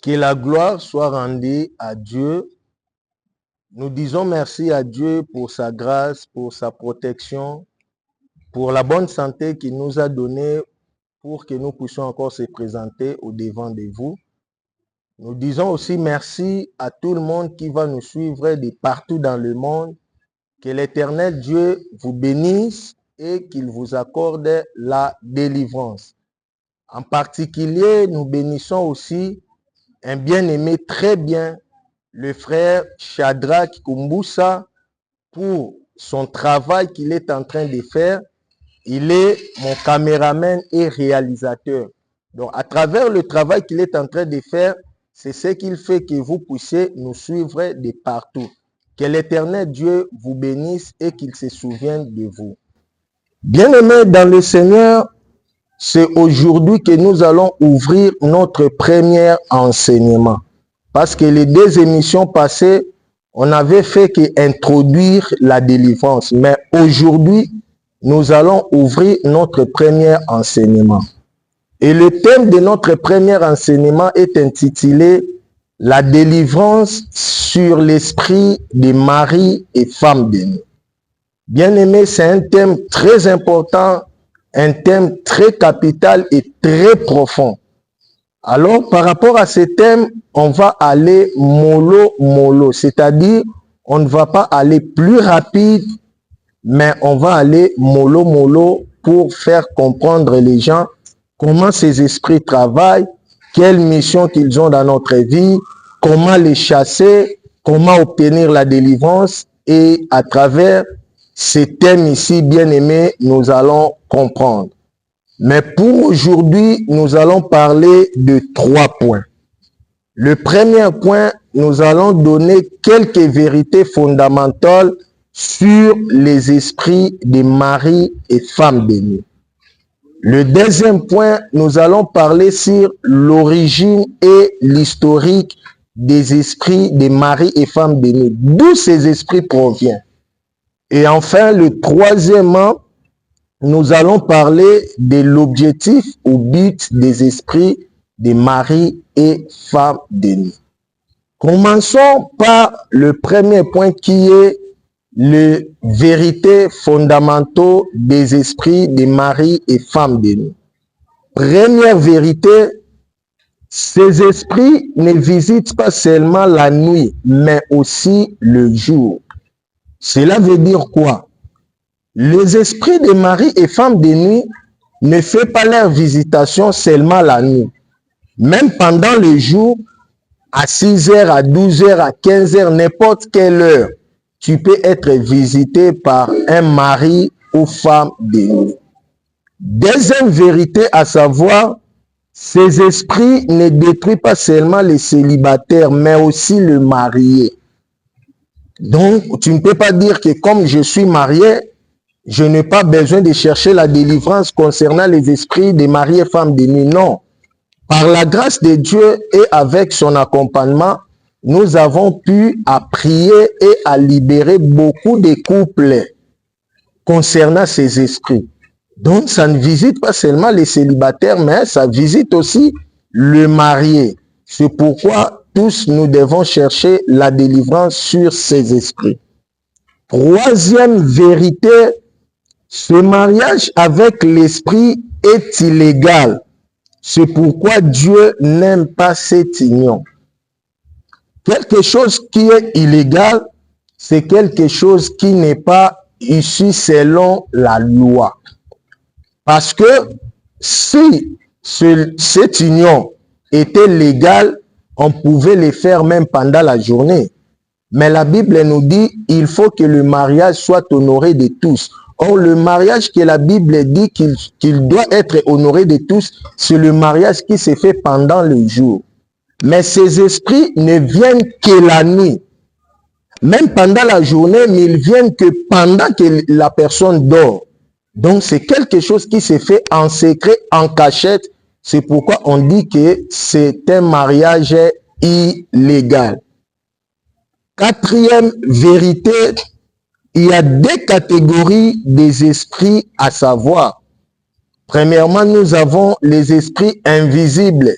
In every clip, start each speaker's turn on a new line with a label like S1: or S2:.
S1: Que la gloire soit rendue à Dieu. Nous disons merci à Dieu pour sa grâce, pour sa protection, pour la bonne santé qu'il nous a donnée pour que nous puissions encore se présenter au devant de vous. Nous disons aussi merci à tout le monde qui va nous suivre de partout dans le monde. Que l'Éternel Dieu vous bénisse et qu'il vous accorde la délivrance. En particulier, nous bénissons aussi un bien-aimé très bien, le frère Shadrach Kumboussa, pour son travail qu'il est en train de faire. Il est mon caméraman et réalisateur. Donc, à travers le travail qu'il est en train de faire, c'est ce qu'il fait que vous puissiez nous suivre de partout. Que l'Éternel Dieu vous bénisse et qu'il se souvienne de vous. Bien-aimés dans le Seigneur, c'est aujourd'hui que nous allons ouvrir notre premier enseignement. Parce que les 2 émissions passées, on avait fait qu'introduire la délivrance. Mais aujourd'hui, nous allons ouvrir notre premier enseignement. Et le thème de notre premier enseignement est intitulé « La délivrance sur l'esprit des maris et femmes bénis ». Bien-aimés, c'est un thème très important, un thème très capital et très profond. Alors, par rapport à ce thème, on va aller mollo, c'est-à-dire on ne va pas aller plus rapide, mais on va aller mollo pour faire comprendre les gens comment ces esprits travaillent, quelle mission qu'ils ont dans notre vie, comment les chasser, comment obtenir la délivrance. Et à travers ces thèmes ici, bien aimés, nous allons comprendre. Mais pour aujourd'hui, nous allons parler de 3 points. Le premier point, nous allons donner quelques vérités fondamentales sur les esprits des maris et femmes bénis. Le deuxième point, nous allons parler sur l'origine et l'historique des esprits des maris et femmes bénis, d'où ces esprits proviennent. Et enfin, le troisièmement, nous allons parler de l'objectif ou but des esprits des maris et femmes bénis. Commençons par le premier point qui est les vérités fondamentales des esprits des maris et femmes bénis. Première vérité, ces esprits ne visitent pas seulement la nuit, mais aussi le jour. Cela veut dire quoi? Les esprits des maris et femmes de nuit ne font pas leur visitation seulement la nuit. Même pendant le jour, à 6 heures, à 12 heures, à 15 heures, n'importe quelle heure, tu peux être visité par un mari ou femme de nuit. Deuxième vérité à savoir, ces esprits ne détruisent pas seulement les célibataires, mais aussi le marié. Donc, tu ne peux pas dire que comme je suis marié, je n'ai pas besoin de chercher la délivrance concernant les esprits des maris et femmes de nuit. Non. Par la grâce de Dieu et avec son accompagnement, nous avons pu prier et à libérer beaucoup de couples concernant ces esprits. Donc, ça ne visite pas seulement les célibataires, mais ça visite aussi le marié. C'est pourquoi tous nous devons chercher la délivrance sur ces esprits. Troisième vérité, ce mariage avec l'esprit est illégal. C'est pourquoi Dieu n'aime pas cette union. Quelque chose qui est illégal, c'est quelque chose qui n'est pas issu selon la loi. Parce que si cette union était légale, on pouvait le faire même pendant la journée. Mais la Bible nous dit il faut que le mariage soit honoré de tous. Or, le mariage que la Bible dit qu'il doit être honoré de tous, c'est le mariage qui se fait pendant le jour. Mais ces esprits ne viennent que la nuit. Même pendant la journée, mais ils viennent que pendant que la personne dort. Donc, c'est quelque chose qui se fait en secret, en cachette. C'est pourquoi on dit que c'est un mariage illégal. Quatrième vérité, il y a 2 catégories des esprits à savoir. Premièrement, nous avons les esprits invisibles,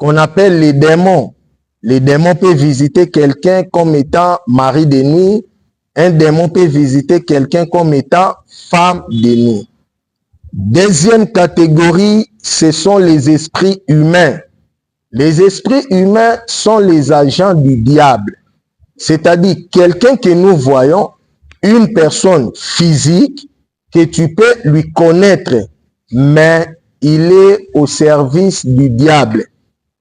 S1: qu'on appelle les démons. Les démons peuvent visiter quelqu'un comme étant mari de nuit. Un démon peut visiter quelqu'un comme étant femme de nuit. Deuxième catégorie, ce sont les esprits humains. Les esprits humains sont les agents du diable. C'est-à-dire quelqu'un que nous voyons, une personne physique que tu peux lui connaître, mais il est au service du diable.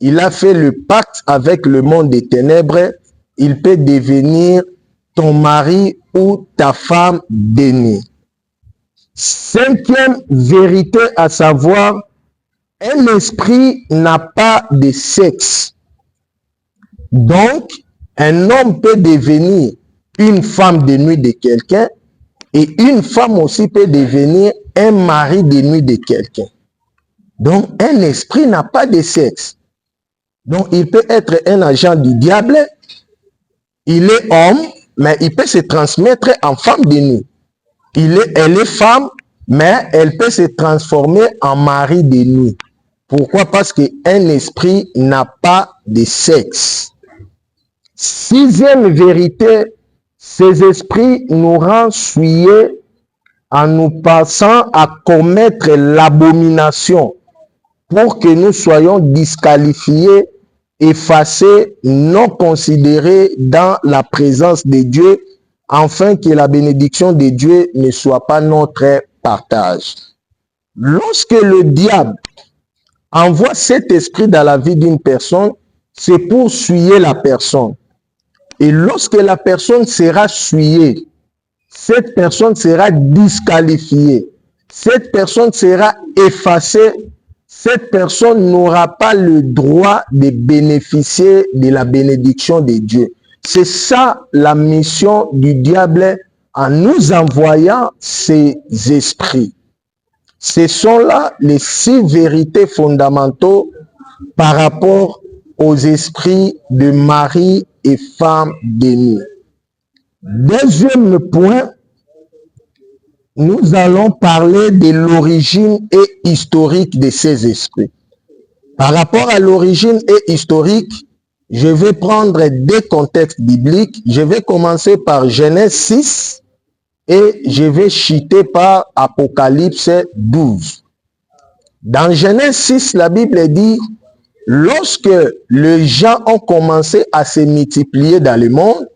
S1: Il a fait le pacte avec le monde des ténèbres. Il peut devenir ton mari ou ta femme de nuit. Cinquième vérité à savoir, un esprit n'a pas de sexe. Donc, un homme peut devenir une femme de nuit de quelqu'un et une femme aussi peut devenir un mari de nuit de quelqu'un. Donc, un esprit n'a pas de sexe. Donc, il peut être un agent du diable, il est homme, mais il peut se transmettre en femme de nuit. Elle est femme, mais elle peut se transformer en mari de nuit. Pourquoi? Parce qu'un esprit n'a pas de sexe. Sixième vérité, ces esprits nous rendent souillés en nous passant à commettre l'abomination pour que nous soyons disqualifiés, effacés, non considérés dans la présence de Dieu, afin que la bénédiction de Dieu ne soit pas notre partage. Lorsque le diable envoie cet esprit dans la vie d'une personne, c'est pour souiller la personne. Et lorsque la personne sera souillée, cette personne sera disqualifiée, cette personne sera effacée, cette personne n'aura pas le droit de bénéficier de la bénédiction de Dieu. C'est ça la mission du diable en nous envoyant ces esprits. Ce sont là les 6 vérités fondamentaux par rapport aux esprits de mari et femme de nuit. Deuxième point, nous allons parler de l'origine et historique de ces esprits. Par rapport à l'origine et historique, je vais prendre 2 contextes bibliques. Je vais commencer par Genèse 6 et je vais chuter par Apocalypse 12. Dans Genèse 6, la Bible dit, lorsque les gens ont commencé à se multiplier dans le monde,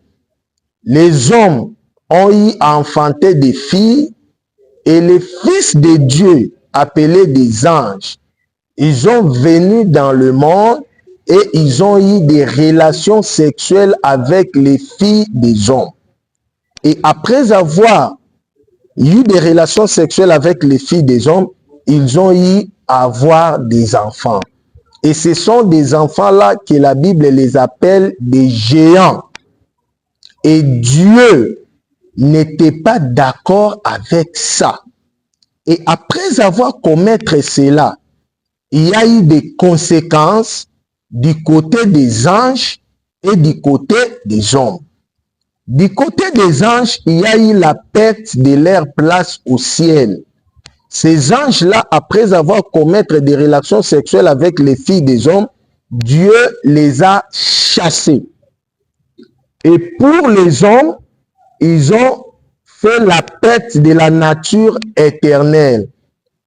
S1: les hommes ont eu à enfanter des filles et les fils de Dieu, appelés des anges, ils sont venus dans le monde et ils ont eu des relations sexuelles avec les filles des hommes. Et après avoir eu des relations sexuelles avec les filles des hommes, ils ont eu à avoir des enfants. Et ce sont des enfants-là que la Bible les appelle des géants. Et Dieu n'était pas d'accord avec ça. Et après avoir commettre cela, il y a eu des conséquences du côté des anges et du côté des hommes. Du côté des anges, il y a eu la perte de leur place au ciel. Ces anges-là, après avoir commettre des relations sexuelles avec les filles des hommes, Dieu les a chassés. Et pour les hommes, ils ont fait la perte de la nature éternelle.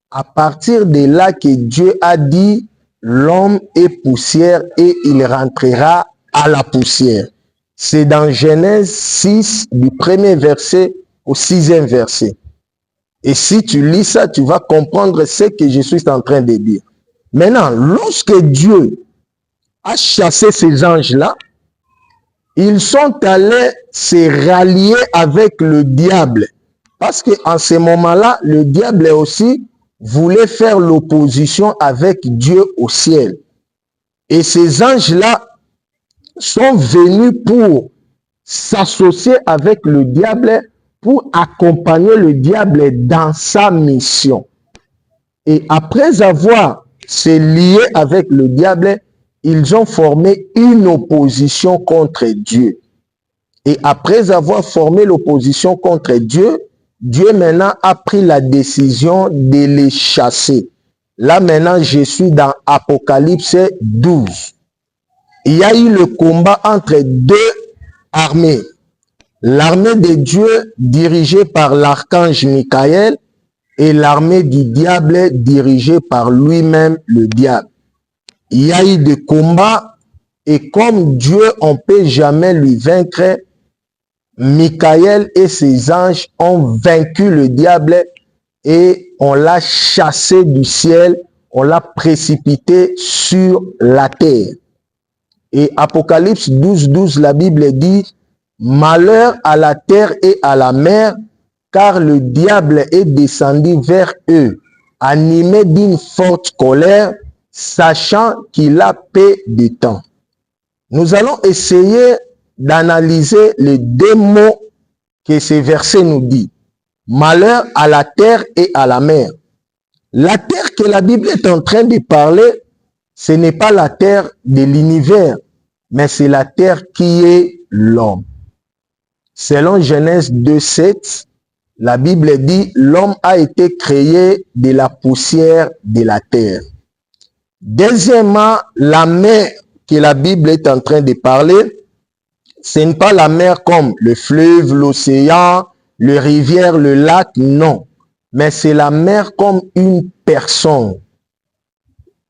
S1: À partir de là que Dieu a dit, l'homme est poussière et il rentrera à la poussière. C'est dans Genèse 6, du 1er verset au 6e verset. Et si tu lis ça, tu vas comprendre ce que je suis en train de dire. Maintenant, lorsque Dieu a chassé ces anges-là, ils sont allés se rallier avec le diable. Parce qu'en ce moment-là, le diable aussi voulait faire l'opposition avec Dieu au ciel. Et ces anges-là sont venus pour s'associer avec le diable, pour accompagner le diable dans sa mission. Et après avoir se lié avec le diable, ils ont formé une opposition contre Dieu. Et après avoir formé l'opposition contre Dieu, Dieu maintenant a pris la décision de les chasser. Là maintenant, je suis dans Apocalypse 12. Il y a eu le combat entre deux armées. L'armée de Dieu dirigée par l'archange Michael et l'armée du diable dirigée par lui-même le diable. Il y a eu des combats et comme Dieu, on ne peut jamais lui vaincre, Michael et ses anges ont vaincu le diable et on l'a chassé du ciel, on l'a précipité sur la terre. Et Apocalypse 12, 12, la Bible dit, malheur à la terre et à la mer, car le diable est descendu vers eux, animé d'une forte colère, sachant qu'il a peu de temps. Nous allons essayer d'analyser les deux mots que ce verset nous dit. Malheur à la terre et à la mer. La terre que la Bible est en train de parler, ce n'est pas la terre de l'univers, mais c'est la terre qui est l'homme. Selon Genèse 2:7, la Bible dit, l'homme a été créé de la poussière de la terre. Deuxièmement, la mer que la Bible est en train de parler, ce n'est pas la mer comme le fleuve, l'océan, le rivière, le lac, non. Mais c'est la mer comme une personne.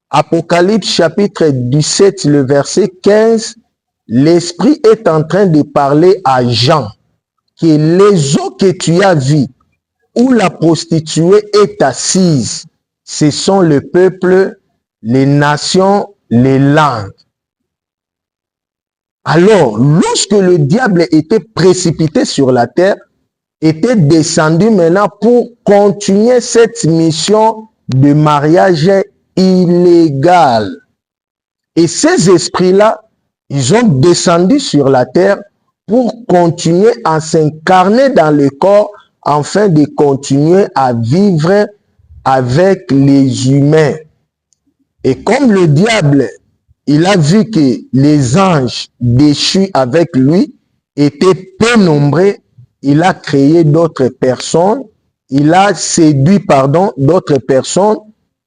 S1: Apocalypse chapitre 17, le verset 15, l'Esprit est en train de parler à Jean que les eaux que tu as vues, où la prostituée est assise, ce sont le peuple, les nations, les langues. Alors, lorsque le diable était précipité sur la terre, était descendu maintenant pour continuer cette mission de mariage illégal. Et ces esprits-là, ils ont descendu sur la terre pour continuer à s'incarner dans le corps afin de continuer à vivre avec les humains. Et comme le diable, il a vu que les anges déchus avec lui étaient peu nombreux, il a créé d'autres personnes, il a séduit, d'autres personnes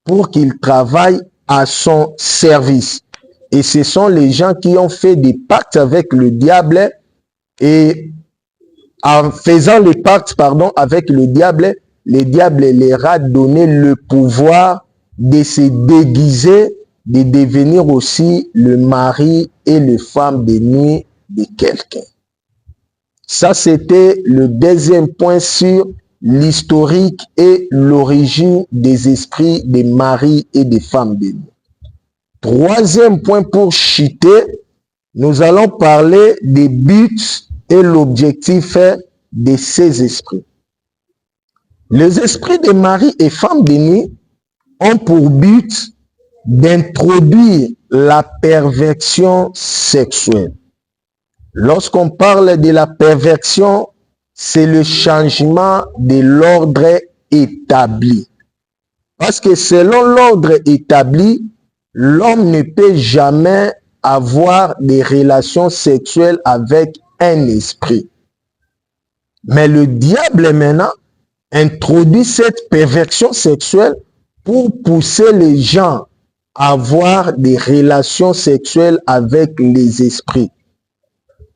S1: pour qu'ils travaillent à son service. Et ce sont les gens qui ont fait des pactes avec le diable et en faisant le pacte, avec le diable leur a donné le pouvoir de se déguiser, de devenir aussi le mari et le femme de nuit de quelqu'un. Ça, c'était le deuxième point sur l'historique et l'origine des esprits des maris et des femmes de nuit. Troisième point pour chuter, nous allons parler des buts et l'objectif de ces esprits. Les esprits des maris et femmes de nuit ont pour but d'introduire la perversion sexuelle. Lorsqu'on parle de la perversion, c'est le changement de l'ordre établi. Parce que selon l'ordre établi, l'homme ne peut jamais avoir des relations sexuelles avec un esprit. Mais le diable maintenant introduit cette perversion sexuelle pour pousser les gens à avoir des relations sexuelles avec les esprits.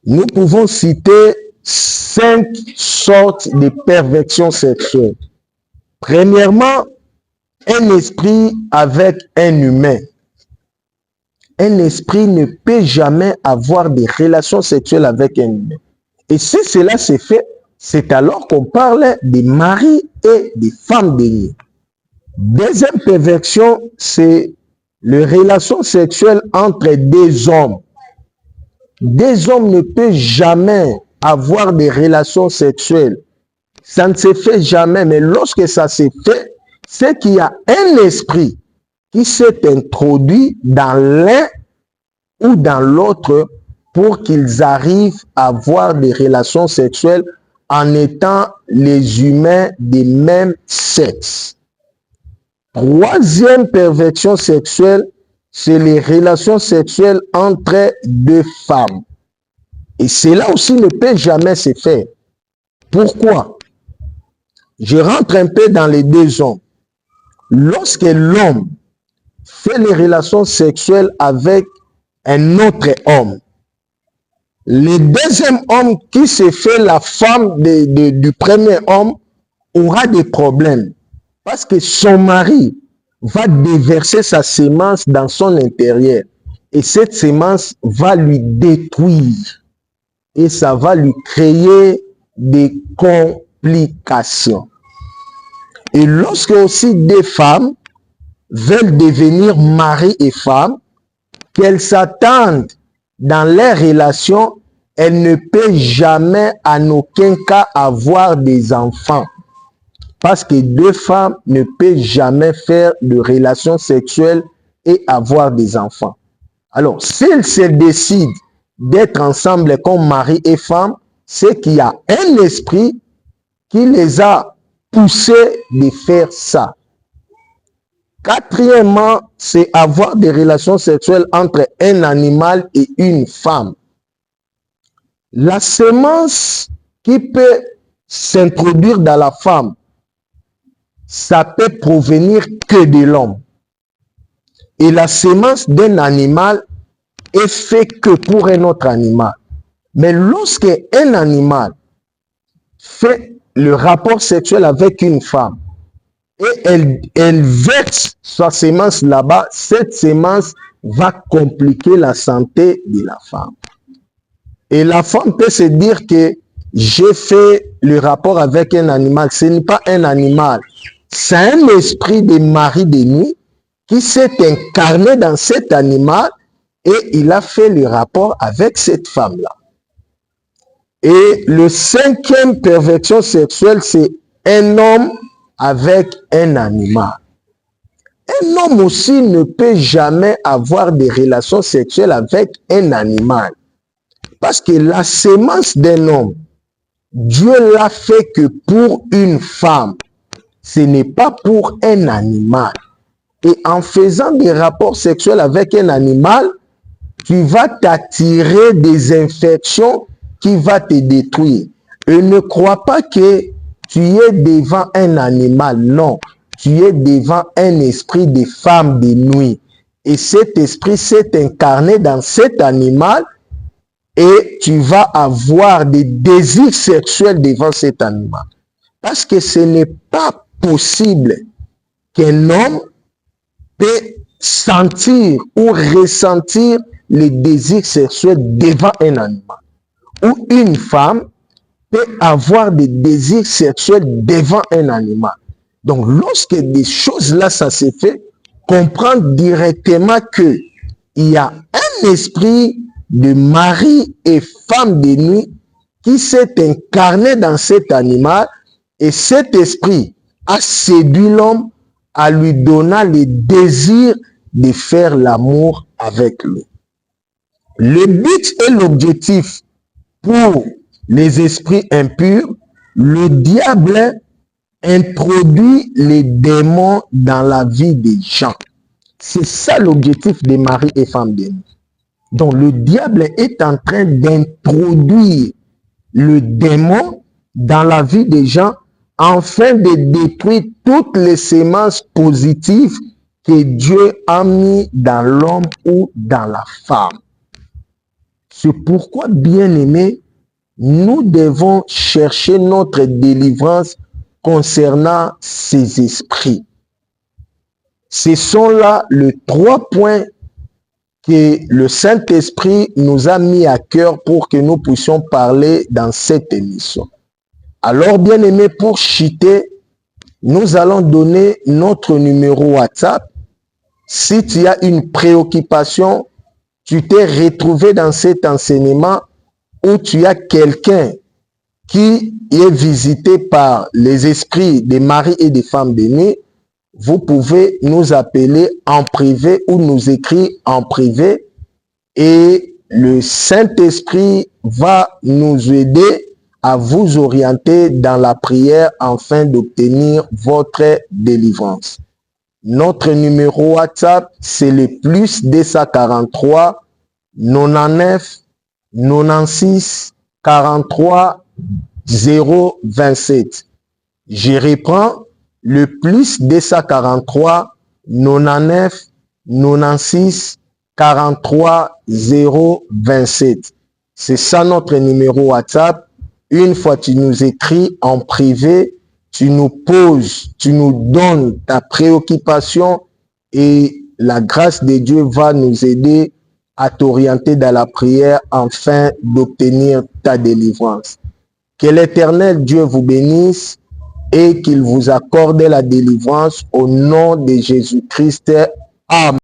S1: Nous pouvons citer 5 sortes de perversion sexuelle. Premièrement, un esprit avec un humain. Un esprit ne peut jamais avoir des relations sexuelles avec un humain. Et si cela se fait, c'est alors qu'on parle des maris et des femmes de nuit. Deuxième perversion, c'est les relations sexuelles entre deux hommes. Deux hommes ne peuvent jamais avoir des relations sexuelles. Ça ne se fait jamais, mais lorsque ça se fait, c'est qu'il y a un esprit qui s'est introduit dans l'un ou dans l'autre pour qu'ils arrivent à avoir des relations sexuelles en étant les humains du même sexe. Troisième perversion sexuelle, c'est les relations sexuelles entre deux femmes. Et cela aussi ne peut jamais se faire. Pourquoi? Je rentre un peu dans les deux hommes. lorsque l'homme fait les relations sexuelles avec un autre homme, le deuxième homme qui se fait la femme du premier homme aura des problèmes parce que son mari va déverser sa sémence dans son intérieur et cette sémence va lui détruire et ça va lui créer des complications. Et lorsque aussi des femmes veulent devenir mari et femme, qu'elles s'attendent dans leurs relations, elles ne peuvent jamais en aucun cas avoir des enfants. Parce que deux femmes ne peuvent jamais faire de relations sexuelles et avoir des enfants. Alors, s'ils se décident d'être ensemble comme mari et femme, c'est qu'il y a un esprit qui les a poussés de faire ça. Quatrièmement, c'est avoir des relations sexuelles entre un animal et une femme. La sémence qui peut s'introduire dans la femme, ça peut provenir que de l'homme. Et la sémence d'un animal est faite que pour un autre animal. Mais lorsque un animal fait le rapport sexuel avec une femme et elle verse sa sémence là-bas, cette sémence va compliquer la santé de la femme. Et la femme peut se dire que j'ai fait le rapport avec un animal. Ce n'est pas un animal. C'est un esprit de mari de nuit qui s'est incarné dans cet animal et il a fait le rapport avec cette femme-là. Et le cinquième perversion sexuelle, c'est un homme avec un animal. Un homme aussi ne peut jamais avoir des relations sexuelles avec un animal. Parce que la sémence d'un homme, Dieu l'a fait que pour une femme. Ce n'est pas pour un animal. Et en faisant des rapports sexuels avec un animal, tu vas t'attirer des infections qui vont te détruire. Et ne crois pas que tu es devant un animal. Non, tu es devant un esprit de femme de nuit. Et cet esprit s'est incarné dans cet animal et tu vas avoir des désirs sexuels devant cet animal. Parce que ce n'est pas possible qu'un homme peut sentir ou ressentir les désirs sexuels devant un animal. Ou une femme peut avoir des désirs sexuels devant un animal. Donc, lorsque des choses-là, ça se fait, comprendre directement qu'il y a un esprit de mari et femme de nuit qui s'est incarné dans cet animal et cet esprit a séduit l'homme en lui donnant le désir de faire l'amour avec lui. Le but et l'objectif pour les esprits impurs, le diable introduit les démons dans la vie des gens. C'est ça l'objectif des maris et femmes de nuit. Donc le diable est en train d'introduire le démon dans la vie des gens afin de détruire toutes les sémences positives que Dieu a mis dans l'homme ou dans la femme. C'est pourquoi, bien-aimés, nous devons chercher notre délivrance concernant ces esprits. Ce sont là les 3 points que le Saint-Esprit nous a mis à cœur pour que nous puissions parler dans cette émission. Alors, bien-aimés, pour chuter, nous allons donner notre numéro WhatsApp. Si tu as une préoccupation, tu t'es retrouvé dans cet enseignement où tu as quelqu'un qui est visité par les esprits des maris et des femmes de nuit, vous pouvez nous appeler en privé ou nous écrire en privé et le Saint-Esprit va nous aider à vous orienter dans la prière afin d'obtenir votre délivrance. Notre numéro WhatsApp, c'est le plus 243 99 96 43 027. Je reprends le plus 243 99 96 43 027. C'est ça notre numéro WhatsApp. Une fois tu nous écris en privé, tu nous poses, tu nous donnes ta préoccupation et la grâce de Dieu va nous aider à t'orienter dans la prière afin d'obtenir ta délivrance. Que l'Éternel Dieu vous bénisse et qu'il vous accorde la délivrance au nom de Jésus-Christ. Amen.